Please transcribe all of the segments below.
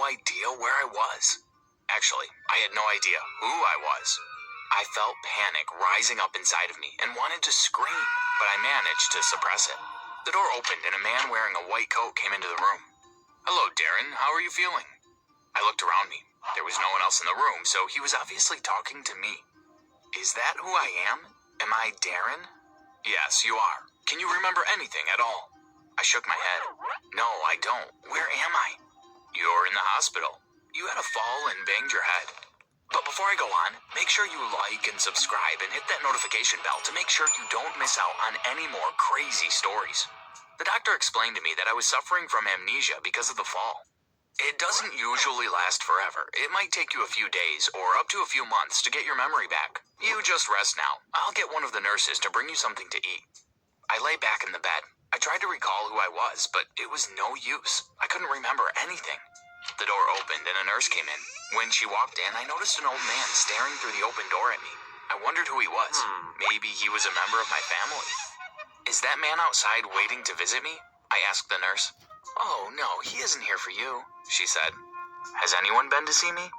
idea where I was. Actually, I had no idea who I was. I felt panic rising up inside of me and wanted to scream, but I managed to suppress it. The door opened and a man wearing a white coat came into the room. "Hello, Darren. How are you feeling?" I looked around me. There was no one else in the room, so he was obviously talking to me. "Is that who I am? Am I Darren?" "Yes, you are. Can you remember anything at all?" I shook my head. "No, I don't. Where am I?" "You're in the hospital. You had a fall and banged your head. But before I go on, make sure you like and subscribe and hit that notification bell to make sure you don't miss out on any more crazy stories." The doctor explained to me that I was suffering from amnesia because of the fall. It doesn't usually last forever. It might take you a few days or up to a few months to get your memory back. You just rest now. I'll get one of the nurses to bring you something to eat. I lay back in the bed. I tried to recall who I was, but it was no use. I couldn't remember anything. The door opened and a nurse came in. When she walked in, I noticed an old man staring through the open door at me. I wondered who he was. Maybe he was a member of my family. "Is that man outside waiting to visit me?" I asked the nurse. "Oh, no, he isn't here for you," she said. "Has anyone been to see me?"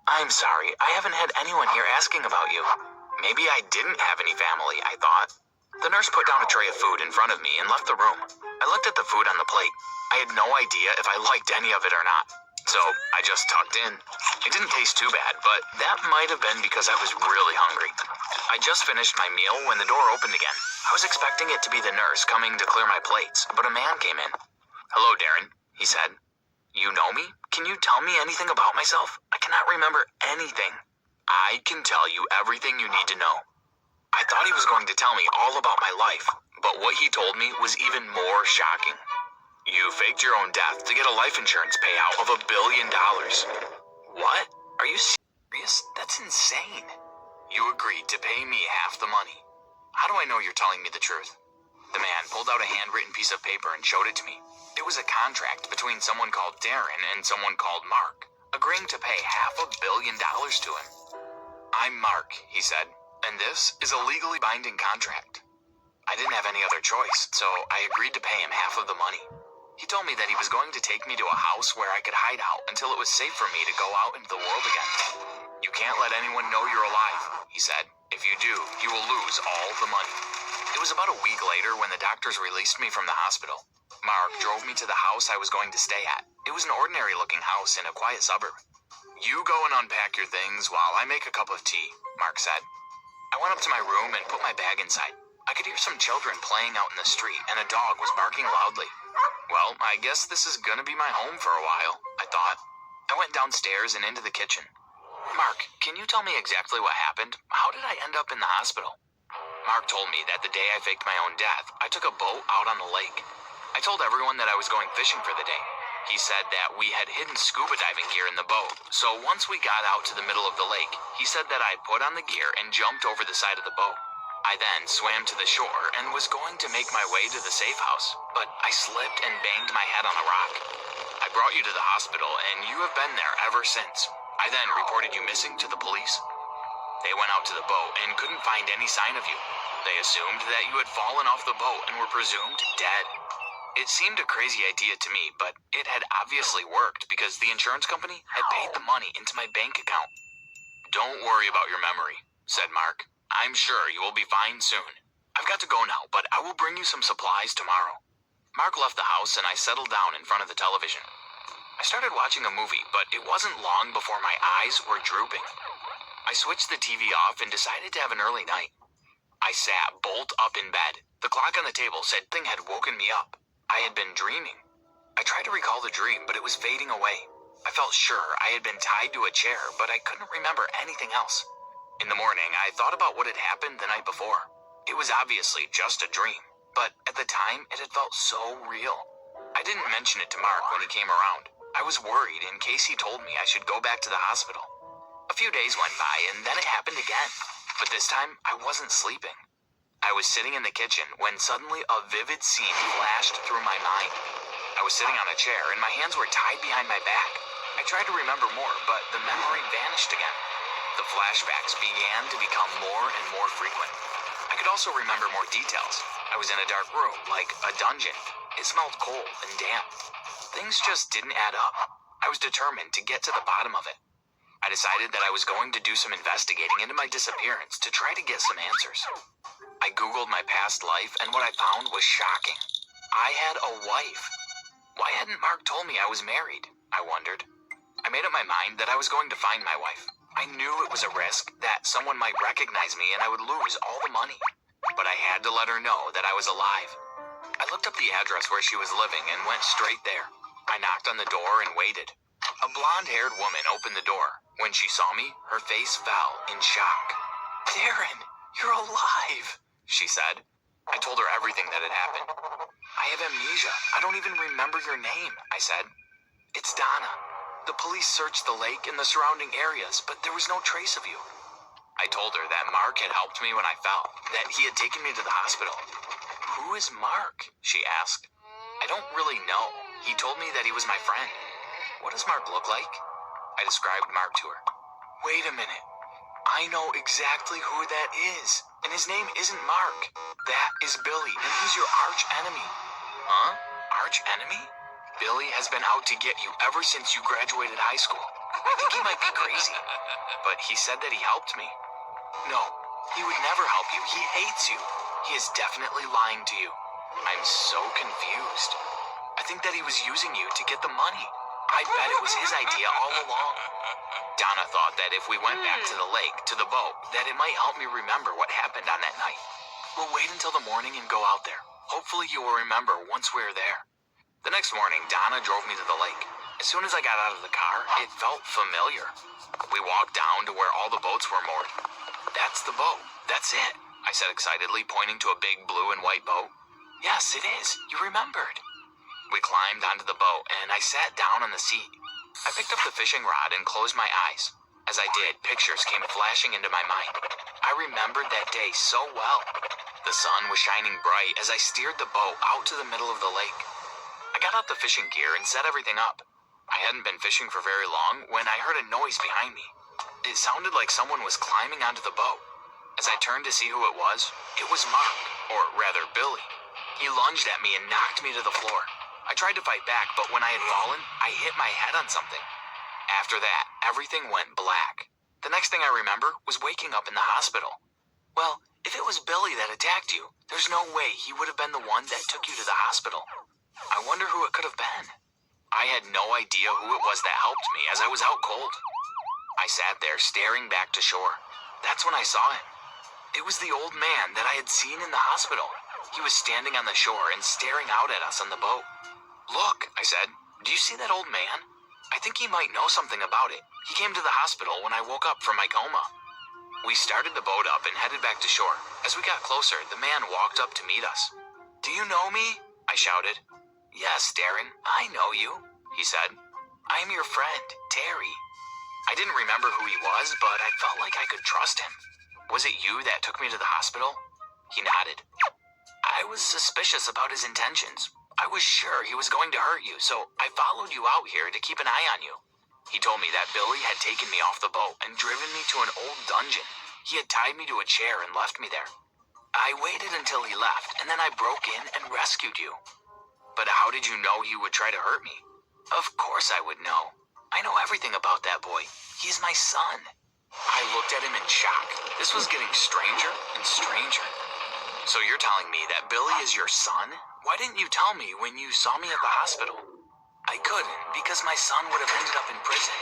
"I'm sorry, I haven't had anyone here asking about you." Maybe I didn't have any family, I thought. The nurse put down a tray of food in front of me and left the room. I looked at the food on the plate. I had no idea if I liked any of it or not. So I just tucked in. It didn't taste too bad, but that might have been because I was really hungry. I just finished my meal when the door opened again. I was expecting it to be the nurse coming to clear my plates, but a man came in. "Hello, Darren," he said. "You know me? Can you tell me anything about myself? I cannot remember anything." "I can tell you everything you need to know." I thought he was going to tell me all about my life, but what he told me was even more shocking. "You faked your own death to get a life insurance payout of $1 billion. What? Are you serious? That's insane. You agreed to pay me half the money. How do I know you're telling me the truth?" The man pulled out a handwritten piece of paper and showed it to me. It was a contract between someone called Darren and someone called Mark, agreeing to pay $500 million to him. "I'm Mark," he said, "and this is a legally binding contract." I didn't have any other choice, so I agreed to pay him half of the money. He told me that he was going to take me to a house where I could hide out until it was safe for me to go out into the world again. "You can't let anyone know you're alive," he said. "If you do, you will lose all the money." It was about a week later when the doctors released me from the hospital. Mark drove me to the house I was going to stay at. It was an ordinary-looking house in a quiet suburb. "You go and unpack your things while I make a cup of tea," Mark said. I went up to my room and put my bag inside. I could hear some children playing out in the street, and a dog was barking loudly. Well, I guess this is gonna be my home for a while, I thought. I went downstairs and into the kitchen. "Mark, can you tell me exactly what happened? How did I end up in the hospital?" Mark told me that the day I faked my own death, I took a boat out on the lake. I told everyone that I was going fishing for the day. He said that we had hidden scuba diving gear in the boat, so once we got out to the middle of the lake, he said that I put on the gear and jumped over the side of the boat. I then swam to the shore and was going to make my way to the safe house, but I slipped and banged my head on a rock. I brought you to the hospital, and you have been there ever since. I then reported you missing to the police. They went out to the boat and couldn't find any sign of you. They assumed that you had fallen off the boat and were presumed dead. It seemed a crazy idea to me, but it had obviously worked because the insurance company had paid the money into my bank account. "Don't worry about your memory," said Mark. "I'm sure you will be fine soon. I've got to go now, but I will bring you some supplies tomorrow." Mark left the house and I settled down in front of the television. I started watching a movie, but it wasn't long before my eyes were drooping. I switched the TV off and decided to have an early night. I sat bolt up in bed. The clock on the table said something had woken me up. I had been dreaming. I tried to recall the dream, but it was fading away. I felt sure I had been tied to a chair, but I couldn't remember anything else. In the morning, I thought about what had happened the night before. It was obviously just a dream, but at the time, it had felt so real. I didn't mention it to Mark when he came around. I was worried in case he told me I should go back to the hospital. A few days went by, and then it happened again, but this time, I wasn't sleeping. I was sitting in the kitchen when suddenly a vivid scene flashed through my mind. I was sitting on a chair, and my hands were tied behind my back. I tried to remember more, but the memory vanished again. The flashbacks began to become more and more frequent. I could also remember more details. I was in a dark room, like a dungeon. It smelled cold and damp. Things just didn't add up. I was determined to get to the bottom of it. I decided that I was going to do some investigating into my disappearance to try to get some answers. I Googled my past life, and what I found was shocking. I had a wife. Why hadn't Mark told me I was married? I wondered. I made up my mind that I was going to find my wife. I knew it was a risk, that someone might recognize me and I would lose all the money. But I had to let her know that I was alive. I looked up the address where she was living and went straight there. I knocked on the door and waited. A blonde-haired woman opened the door. When she saw me, her face fell in shock. "Darren, you're alive," she said. I told her everything that had happened. "I have amnesia. I don't even remember your name," I said. "It's Donna. The police searched the lake and the surrounding areas, but there was no trace of you." I told her that Mark had helped me when I fell, that he had taken me to the hospital. "Who is Mark?" she asked. "I don't really know. He told me that he was my friend." "What does Mark look like?" I described Mark to her. "Wait a minute. I know exactly who that is, and his name isn't Mark. That is Billy, and he's your arch enemy." "Huh? Arch enemy? Billy has been out to get you ever since you graduated high school. I think he might be crazy, but he said that he helped me." "No, he would never help you. He hates you. He is definitely lying to you." I'm so confused. "I think that he was using you to get the money. I bet it was his idea all along." Donna thought that if we went back to the lake, to the boat, that it might help me remember what happened on that night. "We'll wait until the morning and go out there. Hopefully you will remember once we're there." The next morning, Donna drove me to the lake. As soon as I got out of the car, it felt familiar. We walked down to where all the boats were moored. "That's the boat. That's it," I said excitedly, pointing to a big blue and white boat. "Yes, it is. You remembered." We climbed onto the boat, and I sat down on the seat. I picked up the fishing rod and closed my eyes. As I did, pictures came flashing into my mind. I remembered that day so well. The sun was shining bright as I steered the boat out to the middle of the lake. I got out the fishing gear and set everything up. I hadn't been fishing for very long when I heard a noise behind me. It sounded like someone was climbing onto the boat. As I turned to see who it was Mark, or rather Billy. He lunged at me and knocked me to the floor. I tried to fight back, but when I had fallen, I hit my head on something. After that, everything went black. The next thing I remember was waking up in the hospital. Well, if it was Billy that attacked you, there's no way he would have been the one that took you to the hospital. I wonder who it could have been. I had no idea who it was that helped me as I was out cold. I sat there staring back to shore. That's when I saw him. It was the old man that I had seen in the hospital. He was standing on the shore and staring out at us on the boat. "Look," I said. "Do you see that old man? I think he might know something about it. He came to the hospital when I woke up from my coma." We started the boat up and headed back to shore. As we got closer, the man walked up to meet us. "Do you know me?" I shouted. "Yes, Darren, I know you," he said. "I am your friend, Terry." I didn't remember who he was, but I felt like I could trust him. "Was it you that took me to the hospital?" He nodded. "I was suspicious about his intentions. I was sure he was going to hurt you, so I followed you out here to keep an eye on you." He told me that Billy had taken me off the boat and driven me to an old dungeon. He had tied me to a chair and left me there. I waited until he left, and then I broke in and rescued you. "But how did you know he would try to hurt me?" "Of course I would know. I know everything about that boy. He is my son." I looked at him in shock. This was getting stranger and stranger. "So you're telling me that Billy is your son? Why didn't you tell me when you saw me at the hospital?" "I couldn't, because my son would have ended up in prison.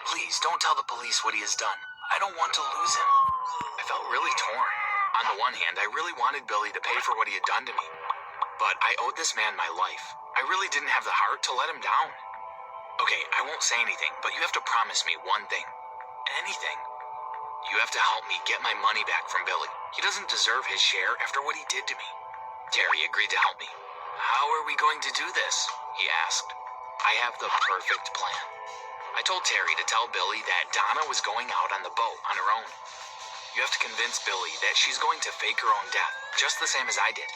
Please don't tell the police what he has done. I don't want to lose him." I felt really torn. On the one hand, I really wanted Billy to pay for what he had done to me. But I owed this man my life. I really didn't have the heart to let him down. "Okay, I won't say anything, but you have to promise me one thing. Anything. You have to help me get my money back from Billy. He doesn't deserve his share after what he did to me." Terry agreed to help me. "How are we going to do this?" he asked. "I have the perfect plan." I told Terry to tell Billy that Donna was going out on the boat on her own. "You have to convince Billy that she's going to fake her own death, just the same as I did.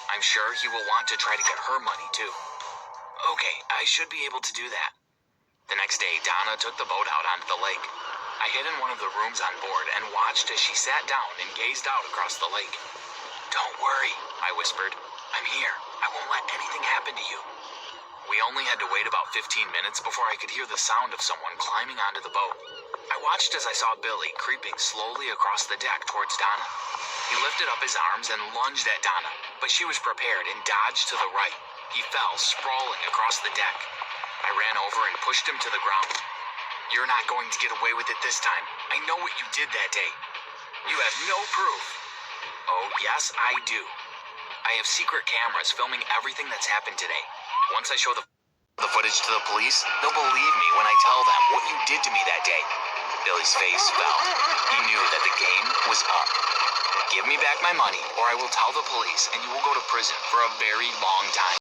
I'm sure he will want to try to get her money too." "Okay, I should be able to do that." The next day, Donna took the boat out onto the lake. I hid in one of the rooms on board and watched as she sat down and gazed out across the lake. "Don't worry," I whispered. "I'm here. I won't let anything happen to you." We only had to wait about 15 minutes before I could hear the sound of someone climbing onto the boat. I watched as I saw Billy creeping slowly across the deck towards Donna. He lifted up his arms and lunged at Donna, but she was prepared and dodged to the right. He fell, sprawling across the deck. I ran over and pushed him to the ground. You're not going to get away with it this time. I know what you did that day. You have no proof. Oh, yes, I do. I have secret cameras filming everything that's happened today. Once I show the footage to the police, they'll believe me when I tell them what you did to me that day. Billy's face fell. He knew that the game was up. Give me back my money, or I will tell the police, and you will go to prison for a very long time.